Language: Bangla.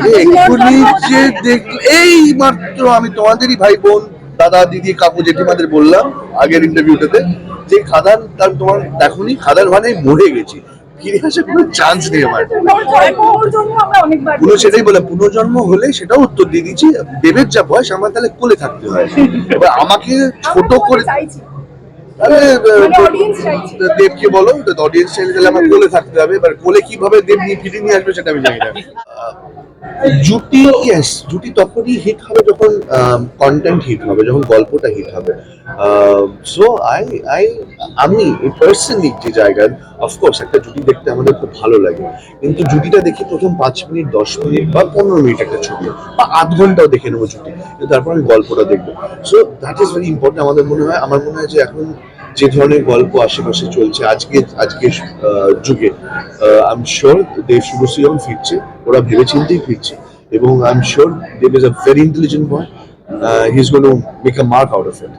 এগুলি যে এই মাত্র আমি তোমাদেরই ভাই বোন দাদা দিদি কাকু জেঠিমাদের বললাম আগের ইন্টারভিউটাতে যে খাদান তার তোমার দেখোনি খাদান মানে মরে গেছি, ফিরে আসার কোনো চান্স নেই আমার। পুরো সেটাই বলে পুনর্জন্ম হলে সেটাও উত্তর দিয়ে দিচ্ছি, দেবের যা বয়স আমার তাহলে কোলে থাকতে হয়, এবার আমাকে ছোট করে তাহলে দেবকে বলো অডিয়েন্স চাইলে তাহলে আমার কোলে থাকতে হবে, এবার কোলে কিভাবে দেব নিয়ে ফিরে নিয়ে আসবে সেটা আমি জানি না। জুটি ইয়েস, জুটি তখনই হিট হবে যখন কন্টেন্ট হিট হবে, যখন গল্পটা হিট হবে। সো আমি পার্সোনালি যে জায়গায় অফকোর্স একটা জুটি দেখতে আমাদের খুব ভালো লাগে, কিন্তু জুটিটা দেখি প্রথম 5 মিনিট 10 মিনিট বা 15 মিনিট একটা ছবি বা আধ ঘন্টাও দেখে নেবো জুটি, কিন্তু তারপর আমি গল্পটা দেখবো। So that is very important. আমার মনে হয় যে এখন যে ধরনের গল্প আশেপাশে চলছে আজকে যুগে, I am sure Dev Subhashree যখন ফিরছে ওরা ভেবে চিন্তেই ফিরছে, এবং I am sure Dev is a very intelligent boy, he is going to make a mark out of it.